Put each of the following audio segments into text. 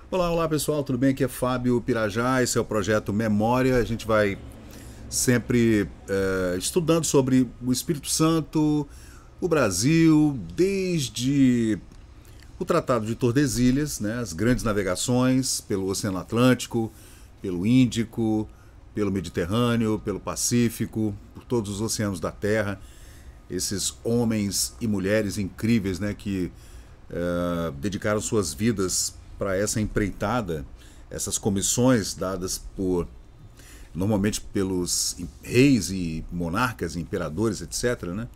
Olá, olá pessoal, tudo bem? Aqui é Fábio Pirajá, esse é o projeto Memória. A gente vai sempre estudando sobre o Espírito Santo, o Brasil, desde o Tratado de Tordesilhas, né, as grandes navegações pelo Oceano Atlântico, pelo Índico, pelo Mediterrâneo, pelo Pacífico, por todos os oceanos da Terra. Esses homens e mulheres incríveis, né, que dedicaram suas vidas para essa empreitada, essas comissões dadas por normalmente pelos reis e monarcas, imperadores, etc., né?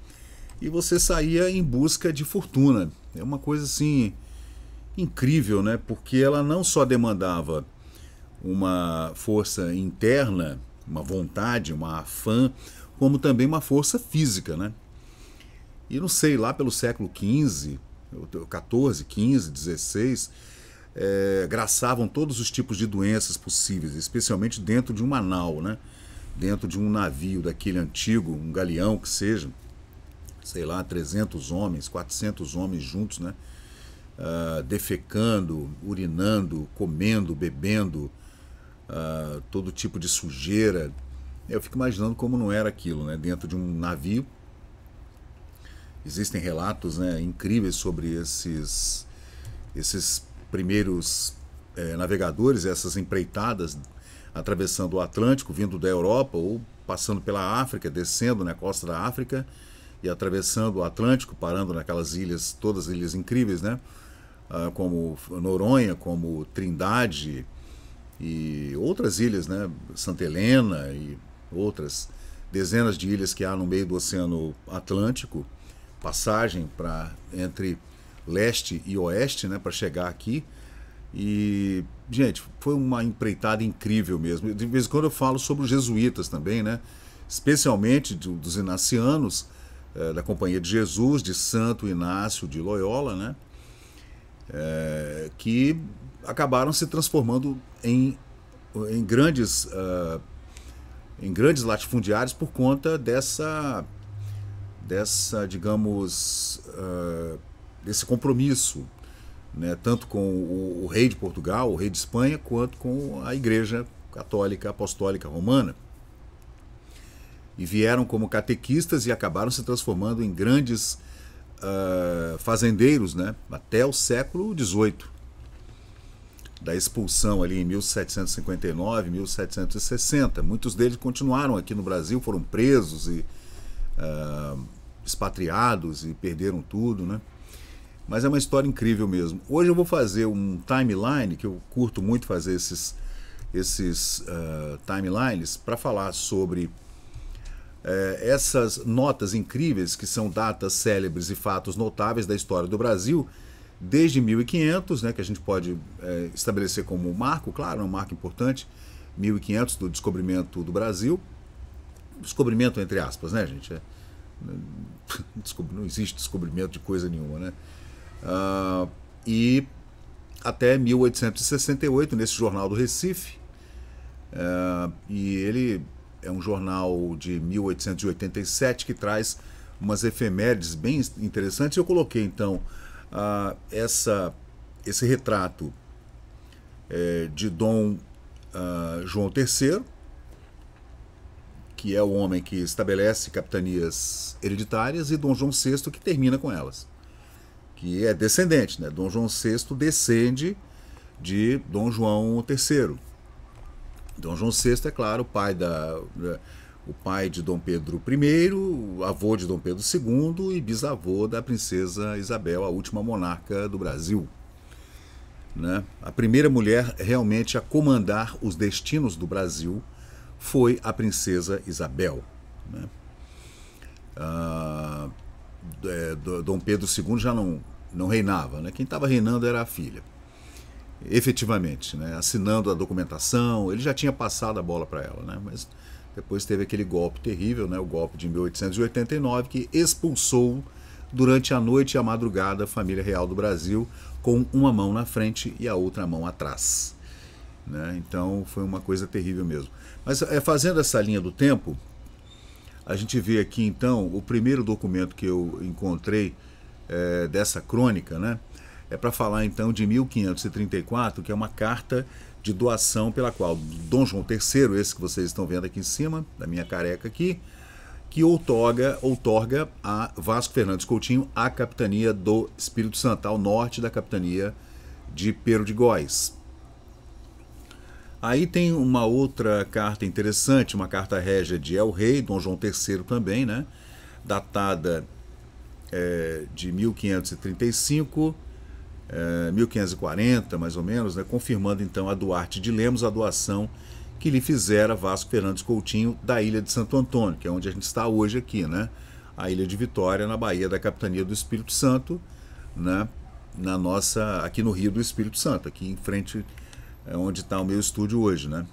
E você saía em busca de fortuna. É uma coisa assim incrível, né? Porque ela não só demandava uma força interna, uma vontade, uma afã, como também uma força física, né? E não sei, lá pelo século XV, XIV, XV, XVI, graçavam todos os tipos de doenças possíveis, especialmente dentro de uma nau, né? Dentro de um navio daquele antigo, um galeão que seja, sei lá, 300 homens, 400 homens juntos, né? Defecando, urinando, comendo, bebendo, todo tipo de sujeira. Eu fico imaginando como não era aquilo, né? Dentro de um navio. Existem relatos, né, incríveis sobre esses primeiros navegadores, essas empreitadas atravessando o Atlântico, vindo da Europa ou passando pela África, descendo na costa da África e atravessando o Atlântico, parando naquelas ilhas, todas ilhas incríveis, né? Como Noronha, como Trindade e outras ilhas, né? Santa Helena e outras dezenas de ilhas que há no meio do Oceano Atlântico, passagem para entre leste e oeste, né, para chegar aqui. E, gente, foi uma empreitada incrível mesmo. De vez em quando eu falo sobre os jesuítas também, né? Especialmente dos inacianos, da Companhia de Jesus, de Santo Inácio de Loyola, né? Que acabaram se transformando em grandes, em grandes latifundiários por conta digamos, desse compromisso, né, tanto com o rei de Portugal, o rei de Espanha, quanto com a Igreja Católica Apostólica Romana. E vieram como catequistas e acabaram se transformando em grandes fazendeiros, né, até o século XVIII. Da expulsão ali em 1759, 1760. Muitos deles continuaram aqui no Brasil, foram presos e expatriados e perderam tudo, né? Mas é uma história incrível mesmo. Hoje eu vou fazer um timeline, que eu curto muito fazer esses timelines, para falar sobre essas notas incríveis, que são datas célebres e fatos notáveis da história do Brasil, desde 1500, né, que a gente pode estabelecer como um marco, claro, um marco importante, 1500 do descobrimento do Brasil. Descobrimento entre aspas, né, gente? Não existe descobrimento de coisa nenhuma, né? E até 1868, nesse Jornal do Recife, e ele é um jornal de 1887 que traz umas efemérides bem interessantes. Eu coloquei, então, esse retrato de Dom João III, que é o homem que estabelece capitanias hereditárias, e Dom João VI, que termina com elas, que é descendente, né? Dom João VI descende de Dom João III. Dom João VI, é claro, o pai de Dom Pedro I, avô de Dom Pedro II e bisavô da princesa Isabel, a última monarca do Brasil, né? A primeira mulher realmente a comandar os destinos do Brasil foi a princesa Isabel, né? Dom Pedro II já não reinava, né? Quem estava reinando era a filha, efetivamente, né? Assinando a documentação. Ele já tinha passado a bola para ela, né? Mas depois teve aquele golpe terrível, né? O golpe de 1889, que expulsou durante a noite e a madrugada a família real do Brasil, com uma mão na frente e a outra mão atrás, né? Então foi uma coisa terrível mesmo. Mas fazendo essa linha do tempo, a gente vê aqui então o primeiro documento que eu encontrei dessa crônica, né? é para falar então de 1534, que é uma carta de doação pela qual Dom João III, esse que vocês estão vendo aqui em cima, da minha careca aqui, que outorga a Vasco Fernandes Coutinho a capitania do Espírito Santo, ao norte da capitania de Pero de Góis. Aí tem uma outra carta interessante, uma carta régia de El Rei, Dom João III também, né? Datada de 1535, 1540 mais ou menos, né? Confirmando então a Duarte de Lemos a doação que lhe fizera Vasco Fernandes Coutinho da ilha de Santo Antônio, que é onde a gente está hoje aqui, né? A ilha de Vitória, na Bahia da capitania do Espírito Santo, né? Aqui no Rio do Espírito Santo, aqui em frente onde está o meu estúdio hoje, né?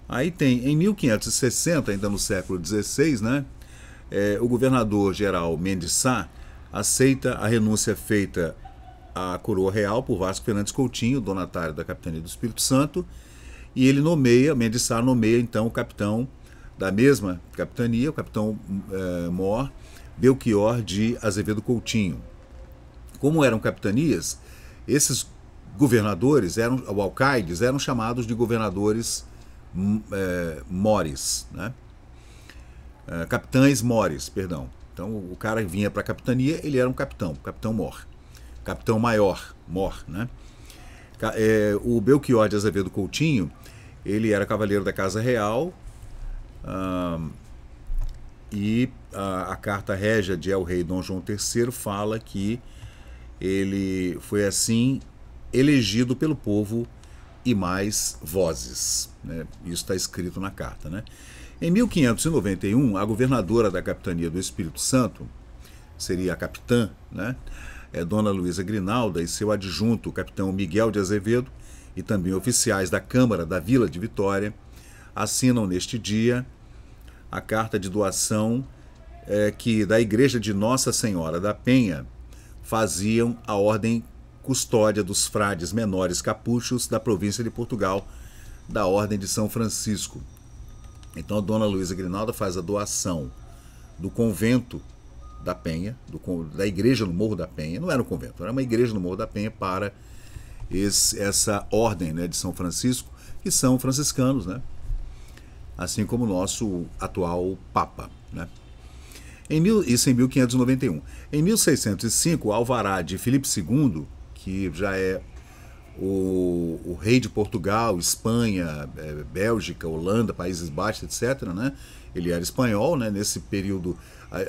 Aí tem, em 1560, ainda no século XVI, né? O governador-geral Mendes Sá aceita a renúncia feita à coroa real por Vasco Fernandes Coutinho, donatário da capitania do Espírito Santo, e ele Mendes Sá nomeia então o capitão da mesma capitania, o capitão mor Belchior de Azevedo Coutinho. Como eram capitanias, esses governadores, ou alcaides, eram chamados de governadores mores, né? Capitães mores, perdão. Então o cara vinha para a capitania, ele era um capitão mor, capitão maior, mor, né? O Belchior de Azevedo Coutinho, ele era cavaleiro da Casa Real, e a carta régia de El Rei Dom João III fala que ele foi assim elegido pelo povo e mais vozes, né? Isso está escrito na carta, né? Em 1591, a governadora da capitania do Espírito Santo, seria a capitã, né? Dona Luísa Grinalda, e seu adjunto, o capitão Miguel de Azevedo, e também oficiais da Câmara da Vila de Vitória, assinam neste dia a carta de doação que da Igreja de Nossa Senhora da Penha faziam a ordem custódia dos frades menores capuchos da província de Portugal, da Ordem de São Francisco. Então a Dona Luísa Grinalda faz a doação do convento da Penha, da igreja no Morro da Penha, não era um convento, era uma igreja no Morro da Penha para essa ordem, né, de São Francisco, que são franciscanos, né? Assim como o nosso atual Papa, né? Isso em 1591. Em 1605, o alvará de Filipe II, que já é o rei de Portugal, Espanha, Bélgica, Holanda, Países Baixos, etc., né? Ele era espanhol, né? Nesse período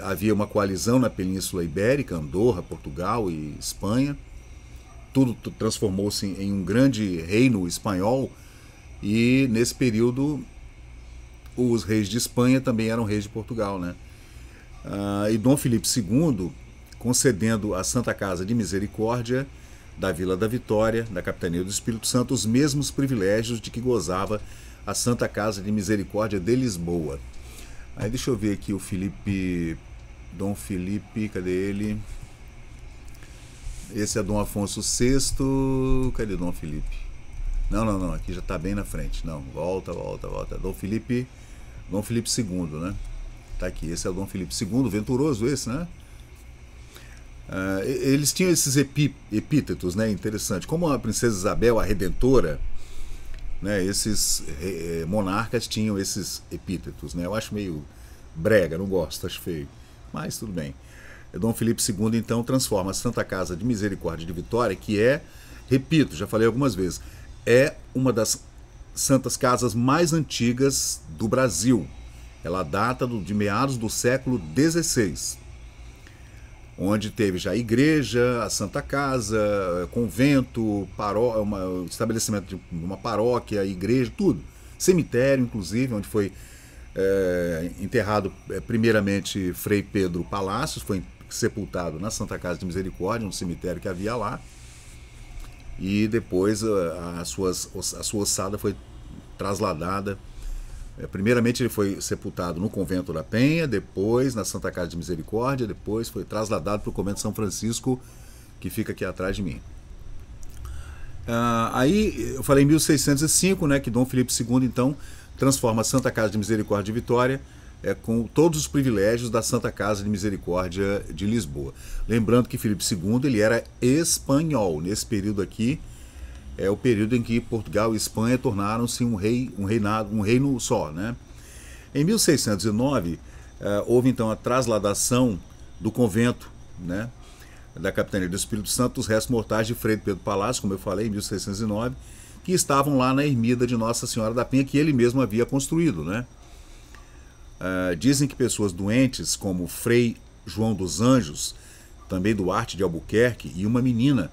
havia uma coalizão na Península Ibérica, Andorra, Portugal e Espanha. Tudo transformou-se em um grande reino espanhol, e nesse período os reis de Espanha também eram reis de Portugal, né? E Dom Filipe II, concedendo à Santa Casa de Misericórdia da Vila da Vitória, da capitania do Espírito Santo, os mesmos privilégios de que gozava a Santa Casa de Misericórdia de Lisboa. Aí deixa eu ver aqui o Dom Filipe, cadê ele? Esse é Dom Afonso VI, cadê Dom Filipe? Não, aqui já está bem na frente. Não, volta. Dom Filipe II, né? Tá aqui, esse é o Dom Filipe II, venturoso esse, né? Eles tinham esses epítetos, né? Interessante. Como a princesa Isabel, a Redentora, né? Esses monarcas tinham esses epítetos, né? Eu acho meio brega, não gosto, acho feio. Mas tudo bem. Dom Filipe II, então, transforma a Santa Casa de Misericórdia de Vitória, que repito, já falei algumas vezes, é uma das santas casas mais antigas do Brasil. Ela data de meados do século XVI, onde teve já a igreja, a Santa Casa, convento, estabelecimento de uma paróquia, igreja, tudo. Cemitério, inclusive, onde foi enterrado primeiramente Frei Pedro Palácios, foi sepultado na Santa Casa de Misericórdia, no cemitério que havia lá, e depois a sua ossada foi trasladada. Primeiramente ele foi sepultado no convento da Penha, depois na Santa Casa de Misericórdia, depois foi trasladado para o convento de São Francisco, que fica aqui atrás de mim. Aí eu falei em 1605, né, que Dom Filipe II então transforma a Santa Casa de Misericórdia de Vitória com todos os privilégios da Santa Casa de Misericórdia de Lisboa. Lembrando que Filipe II ele era espanhol. Nesse período aqui é o período em que Portugal e Espanha tornaram-se um reino só, né? Em 1609 houve então a trasladação do convento, né, da Capitania do Espírito Santo, os restos mortais de Frei Pedro Palácio, como eu falei, em 1609, que estavam lá na ermida de Nossa Senhora da Penha, que ele mesmo havia construído, né? Dizem que pessoas doentes, como Frei João dos Anjos, também Duarte de Albuquerque, e uma menina,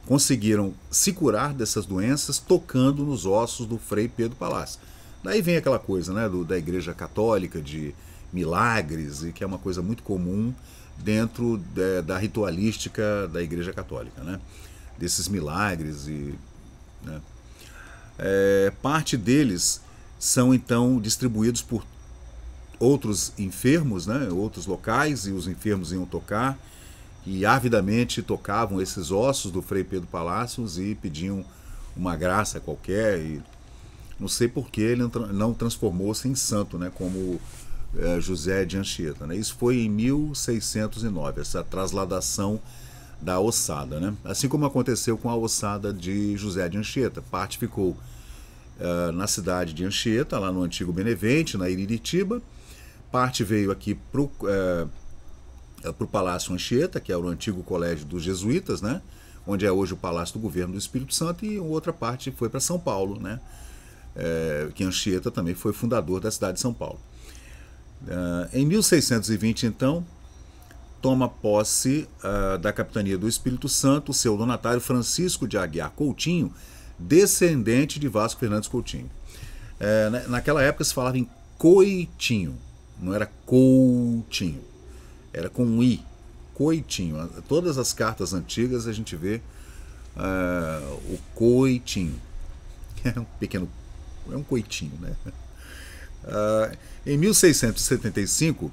conseguiram se curar dessas doenças tocando nos ossos do Frei Pedro Palácio. Daí vem aquela coisa, né, da Igreja Católica, de milagres, e que é uma coisa muito comum dentro da ritualística da Igreja Católica, né? Desses milagres né? Parte deles são então distribuídos por outros enfermos, né? Outros locais, e os enfermos iam tocar e avidamente tocavam esses ossos do Frei Pedro Palácios e pediam uma graça qualquer, e não sei por que ele não transformou-se em santo, né? Como José de Anchieta, né? Isso foi em 1609, essa trasladação da ossada, né? Assim como aconteceu com a ossada de José de Anchieta. Parte ficou na cidade de Anchieta, lá no antigo Benevente, na Iriritiba. Parte veio aqui para o Palácio Anchieta, que é o antigo colégio dos jesuítas, né? Onde é hoje o Palácio do Governo do Espírito Santo, e outra parte foi para São Paulo, né? Que Anchieta também foi fundador da cidade de São Paulo. Em 1620, então, toma posse da capitania do Espírito Santo o seu donatário Francisco de Aguiar Coutinho, descendente de Vasco Fernandes Coutinho. Naquela época se falava em Coitinho, não era Coutinho, era com um I, Coitinho. Todas as cartas antigas a gente vê o Coitinho, é um coitinho, né? Em 1675,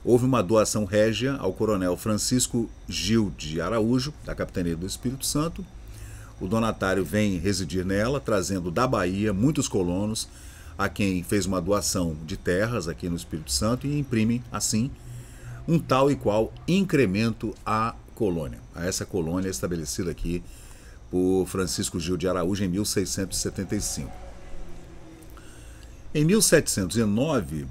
houve uma doação régia ao coronel Francisco Gil de Araújo, da Capitania do Espírito Santo. O donatário vem residir nela, trazendo da Bahia muitos colonos, a quem fez uma doação de terras aqui no Espírito Santo, e imprime, assim, um tal e qual incremento à colônia. A essa colônia estabelecida aqui por Francisco Gil de Araújo em 1675. Em 1709,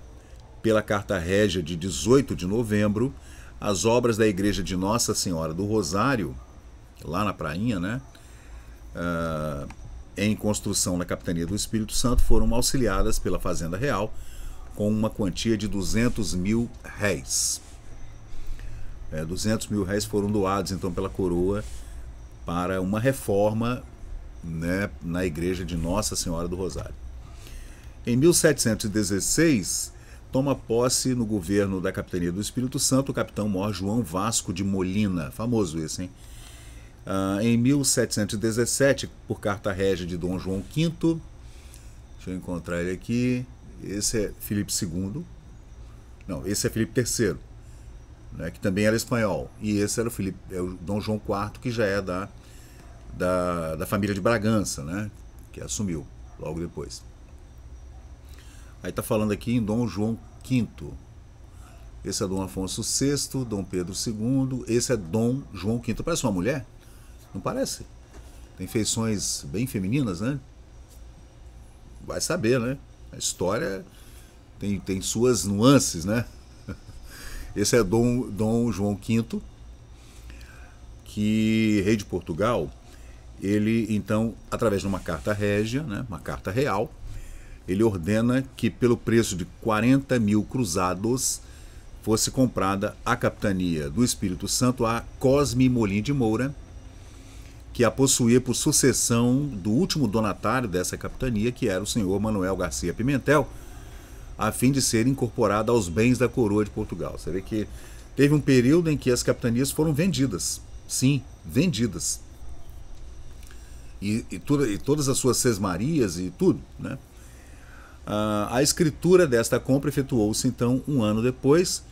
pela Carta Régia de 18 de novembro, as obras da Igreja de Nossa Senhora do Rosário, lá na Prainha, né, em construção na Capitania do Espírito Santo, foram auxiliadas pela Fazenda Real com uma quantia de 200 mil réis. 200 mil réis foram doados, então, pela coroa para uma reforma, né, na Igreja de Nossa Senhora do Rosário. Em 1716, toma posse no governo da Capitania do Espírito Santo o capitão-mor João Vasco de Molina, famoso esse, hein? Em 1717, por carta régia de Dom João V, deixa eu encontrar ele aqui, esse é Filipe II, não, esse é Filipe III, né, que também era espanhol, e esse era o Dom João IV, que já é da família de Bragança, né, que assumiu logo depois. Aí está falando aqui em Dom João V. Esse é Dom Afonso VI, Dom Pedro II. Esse é Dom João V. Parece uma mulher? Não parece? Tem feições bem femininas, né? Vai saber, né? A história tem suas nuances, né? Esse é Dom João V, que, rei de Portugal. Ele, então, através de uma carta régia, né, uma carta real, ele ordena que, pelo preço de 40 mil cruzados, fosse comprada a capitania do Espírito Santo a Cosme Molim de Moura, que a possuía por sucessão do último donatário dessa capitania, que era o senhor Manuel Garcia Pimentel, a fim de ser incorporada aos bens da coroa de Portugal. Você vê que teve um período em que as capitanias foram vendidas. Sim, vendidas. E todas as suas sesmarias e tudo, né? A escritura desta compra efetuou-se, então, um ano depois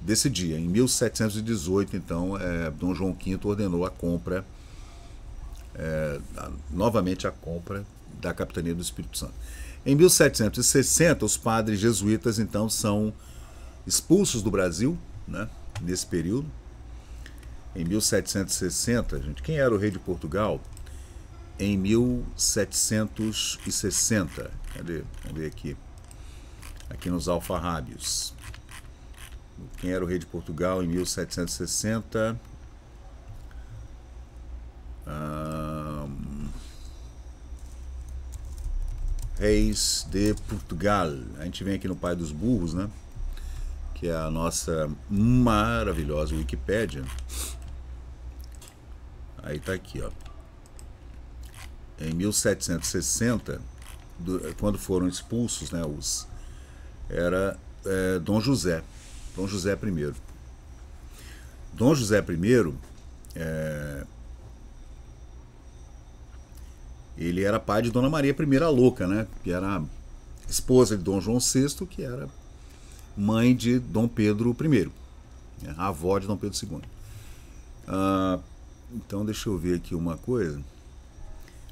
desse dia. Em 1718, então, Dom João V ordenou a compra, novamente a compra da Capitania do Espírito Santo. Em 1760, os padres jesuítas, então, são expulsos do Brasil, né, nesse período. Em 1760, gente, quem era o rei de Portugal? Em 1760. Cadê? Vamos ver aqui. Aqui nos alfarrábios. Quem era o rei de Portugal em 1760? Reis de Portugal. A gente vem aqui no Pai dos Burros, né? Que é a nossa maravilhosa Wikipédia. Aí tá aqui, ó. Em 1760, quando foram expulsos, né, era Dom José I. Dom José I, ele era pai de Dona Maria I a Louca, né, que era esposa de Dom João VI, que era mãe de Dom Pedro I, a avó de Dom Pedro II. Então deixa eu ver aqui uma coisa.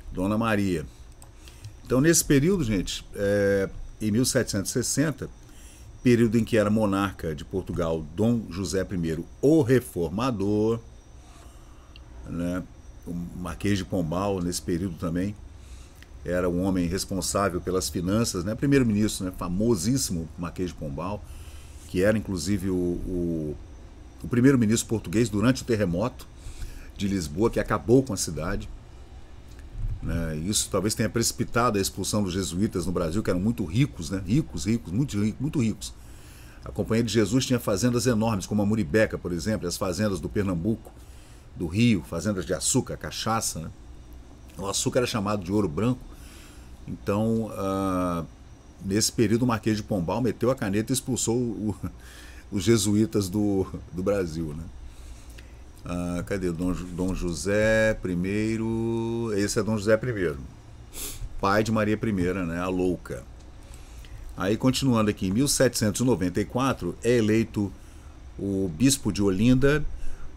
Dona Maria. Então nesse período, gente, em 1760, período em que era monarca de Portugal Dom José I, o Reformador, né, o Marquês de Pombal, nesse período também, era um homem responsável pelas finanças, né, primeiro-ministro, né, famosíssimo Marquês de Pombal, que era inclusive o primeiro-ministro português durante o terremoto de Lisboa, que acabou com a cidade. Isso talvez tenha precipitado a expulsão dos jesuítas no Brasil, que eram muito ricos, né? Muito ricos. A Companhia de Jesus tinha fazendas enormes, como a Muribeca, por exemplo, as fazendas do Pernambuco, do Rio, fazendas de açúcar, cachaça, né? O açúcar era chamado de ouro branco. Então, nesse período, o Marquês de Pombal meteu a caneta e expulsou os jesuítas do Brasil, né? Cadê? Dom José I. Esse é Dom José I, pai de Maria I, né, a Louca. Aí, continuando aqui, em 1794, é eleito o bispo de Olinda,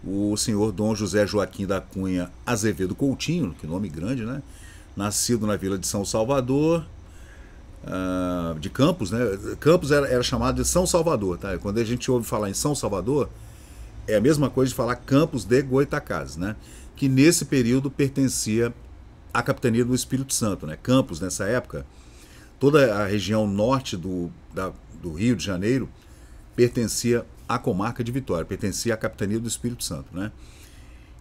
o senhor Dom José Joaquim da Cunha Azevedo Coutinho, que nome grande, né? Nascido na vila de São Salvador, de Campos, né? Campos era chamado de São Salvador, tá? Quando a gente ouve falar em São Salvador, é a mesma coisa de falar Campos de Goytacazes, né? Que nesse período pertencia à capitania do Espírito Santo, né? Campos, nessa época, toda a região norte do Rio de Janeiro pertencia à comarca de Vitória, pertencia à capitania do Espírito Santo, né?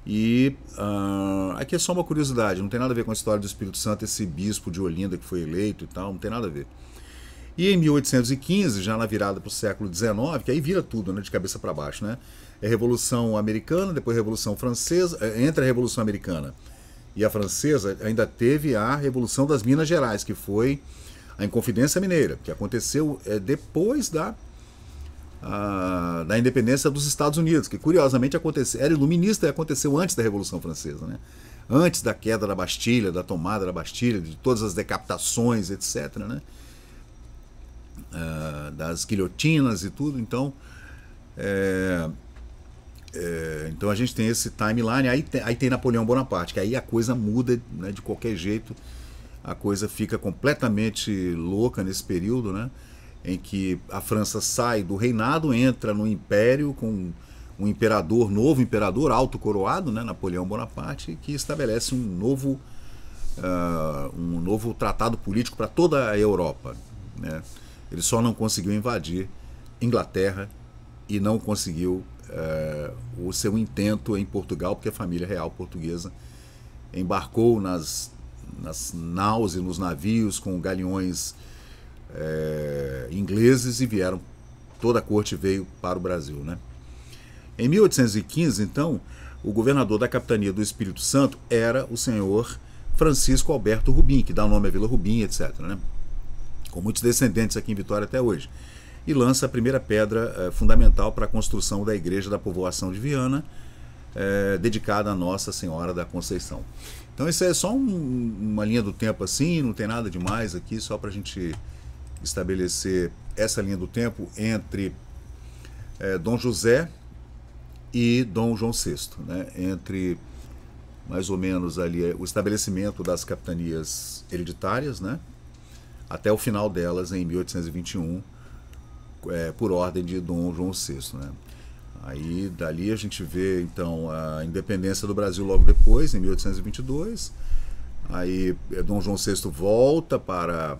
E aqui é só uma curiosidade, não tem nada a ver com a história do Espírito Santo, esse bispo de Olinda que foi eleito e tal, não tem nada a ver. E em 1815, já na virada para o século XIX, que aí vira tudo, né, de cabeça para baixo, né? É Revolução Americana, depois Revolução Francesa. Entre a Revolução Americana e a Francesa, ainda teve a Revolução das Minas Gerais, que foi a Inconfidência Mineira, que aconteceu depois da independência dos Estados Unidos, que curiosamente era iluminista e aconteceu antes da Revolução Francesa, né? Antes da queda da Bastilha, da tomada da Bastilha, de todas as decapitações, etc., né? Das guilhotinas e tudo. Então, então a gente tem esse timeline, aí tem Napoleão Bonaparte, que aí a coisa muda, né, de qualquer jeito, a coisa fica completamente louca nesse período, né, em que a França sai do reinado, entra no império com um imperador, novo imperador, autocoroado, né, Napoleão Bonaparte, que estabelece um novo tratado político para toda a Europa, né. Ele só não conseguiu invadir Inglaterra e não conseguiu o seu intento em Portugal, porque a família real portuguesa embarcou nas naus e nos navios com galeões ingleses e vieram, toda a corte veio para o Brasil, né? Em 1815, então, o governador da capitania do Espírito Santo era o senhor Francisco Alberto Rubim, que dá o nome à Vila Rubim, etc., né? Com muitos descendentes aqui em Vitória até hoje. E lança a primeira pedra fundamental para a construção da igreja da povoação de Viana, dedicada a Nossa Senhora da Conceição. Então isso é só uma linha do tempo assim, não tem nada demais aqui, só para a gente estabelecer essa linha do tempo entre Dom José e Dom João VI, né? Entre mais ou menos ali o estabelecimento das capitanias hereditárias, né? até o final delas em 1821, por ordem de Dom João VI, né? Aí dali a gente vê então a independência do Brasil logo depois, em 1822. Aí Dom João VI volta para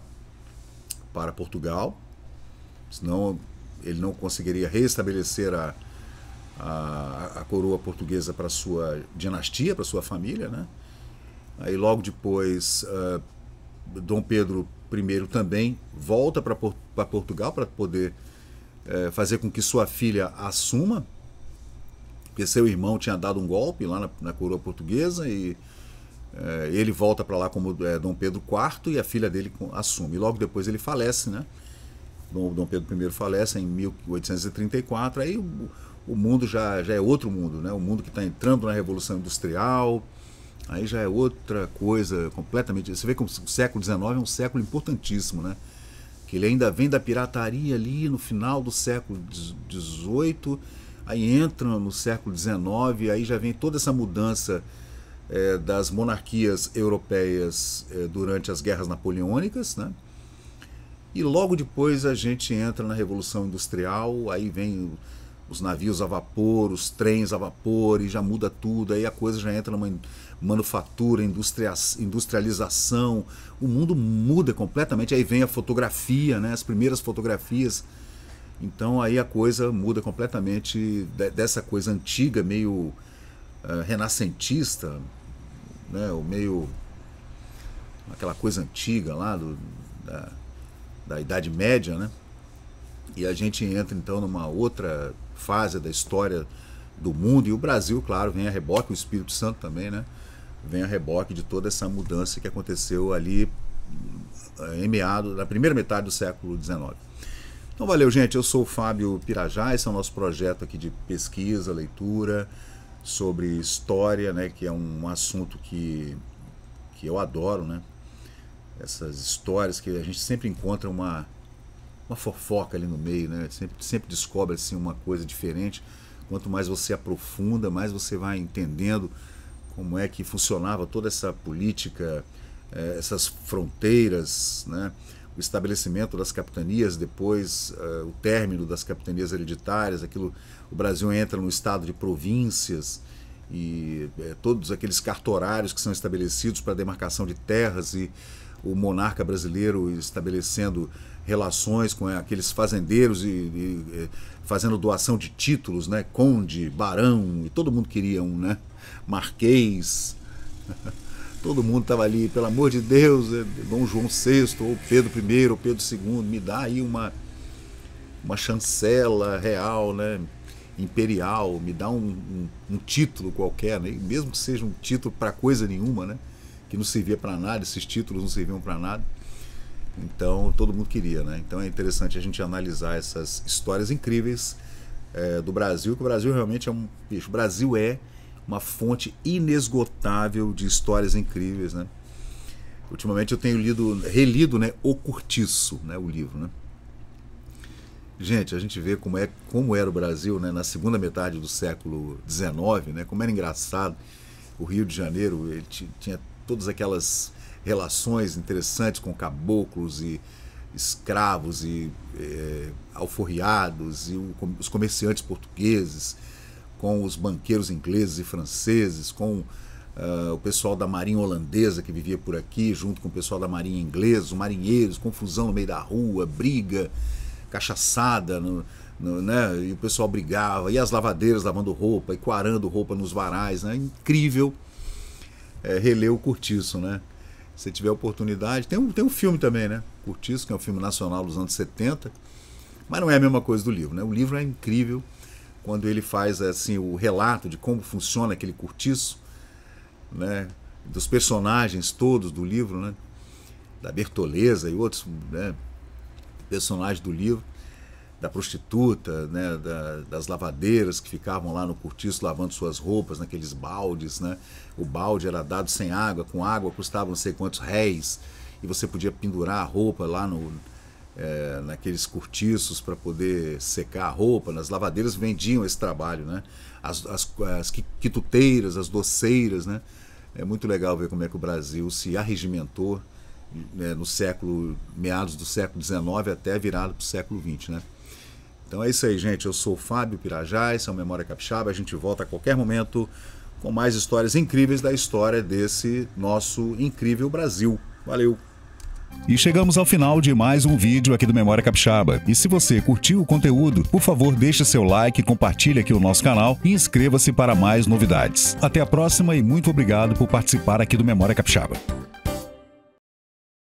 Portugal, senão ele não conseguiria restabelecer a coroa portuguesa para sua dinastia, para sua família, né? Aí logo depois Dom Pedro I também volta para Portugal para poder fazer com que sua filha assuma, porque seu irmão tinha dado um golpe lá na coroa portuguesa e ele volta para lá como Dom Pedro IV e a filha dele assume. E logo depois ele falece, né? Dom Pedro I falece em 1834, aí o mundo já é outro mundo, né? O mundo que está entrando na Revolução Industrial, aí já é outra coisa completamente. Você vê que o século XIX é um século importantíssimo, né? Que ele ainda vem da pirataria ali no final do século XVIII, aí entra no século XIX, aí já vem toda essa mudança das monarquias europeias durante as guerras napoleônicas, né? E logo depois a gente entra na Revolução Industrial, aí vem os navios a vapor, os trens a vapor, e já muda tudo, aí a coisa já entra numa manufatura, industrialização, o mundo muda completamente, aí vem a fotografia, né, as primeiras fotografias, então aí a coisa muda completamente dessa coisa antiga, meio renascentista, né, ou meio aquela coisa antiga lá da Idade Média, né? E a gente entra então numa outra fase da história do mundo, e o Brasil, claro, vem a reboque, o Espírito Santo também, né? Vem a reboque de toda essa mudança que aconteceu ali na primeira metade do século XIX. Então valeu, gente, eu sou o Fábio Pirajá, esse é o nosso projeto aqui de pesquisa, leitura sobre história, né? Que é um assunto que eu adoro, né? Essas histórias que a gente sempre encontra uma fofoca ali no meio, né? Sempre descobre assim uma coisa diferente. Quanto mais você aprofunda, mais você vai entendendo como é que funcionava toda essa política, essas fronteiras, né? O estabelecimento das capitanias, depois o término das capitanias hereditárias, o Brasil entra no estado de províncias e todos aqueles cartorários que são estabelecidos para a demarcação de terras, e o monarca brasileiro estabelecendo relações com aqueles fazendeiros e fazendo doação de títulos, né? Conde, barão, e todo mundo queria um, né? Marquês. Todo mundo estava ali, pelo amor de Deus, Dom João VI, ou Pedro I, ou Pedro II, me dá aí uma chancela real, né? Imperial, me dá um título qualquer, né? Mesmo que seja um título para coisa nenhuma, né? Que não servia para nada, esses títulos não serviam para nada. Então todo mundo queria, né? Então é interessante a gente analisar essas histórias incríveis do Brasil, que o Brasil realmente é o Brasil é uma fonte inesgotável de histórias incríveis, né? Ultimamente eu tenho relido, né, O Cortiço, né, o livro, né? Gente, a gente vê como era o Brasil, né, na segunda metade do século XIX, né? Como era engraçado. O Rio de Janeiro, ele tinha todas aquelas relações interessantes com caboclos e escravos e alforriados, e os comerciantes portugueses, com os banqueiros ingleses e franceses, com o pessoal da marinha holandesa que vivia por aqui, junto com o pessoal da marinha inglesa, os marinheiros, confusão no meio da rua, briga, cachaçada, né? E o pessoal brigava, e as lavadeiras lavando roupa e quarando roupa nos varais, né? Incrível reler O Cortiço, né? Se tiver oportunidade, tem um filme também, né? Cortiço, que é um filme nacional dos anos 70, mas não é a mesma coisa do livro, né? O livro é incrível quando ele faz assim o relato de como funciona aquele cortiço, né? Dos personagens todos do livro, né? Da Bertoleza e outros, né, personagens do livro, da prostituta, né, das lavadeiras que ficavam lá no cortiço lavando suas roupas naqueles baldes, né? O balde era dado sem água, com água custava não sei quantos réis, e você podia pendurar a roupa lá naqueles cortiços para poder secar a roupa. Nas lavadeiras vendiam esse trabalho, né? As quituteiras, as doceiras, né? É muito legal ver como é que o Brasil se arregimentou né, no século, meados do século XIX até virado para o século XX, né? Então é isso aí, gente. Eu sou o Fábio Pirajá, esse é o Memória Capixaba. A gente volta a qualquer momento com mais histórias incríveis da história desse nosso incrível Brasil. Valeu! E chegamos ao final de mais um vídeo aqui do Memória Capixaba. E se você curtiu o conteúdo, por favor deixe seu like, compartilhe aqui o nosso canal e inscreva-se para mais novidades. Até a próxima e muito obrigado por participar aqui do Memória Capixaba.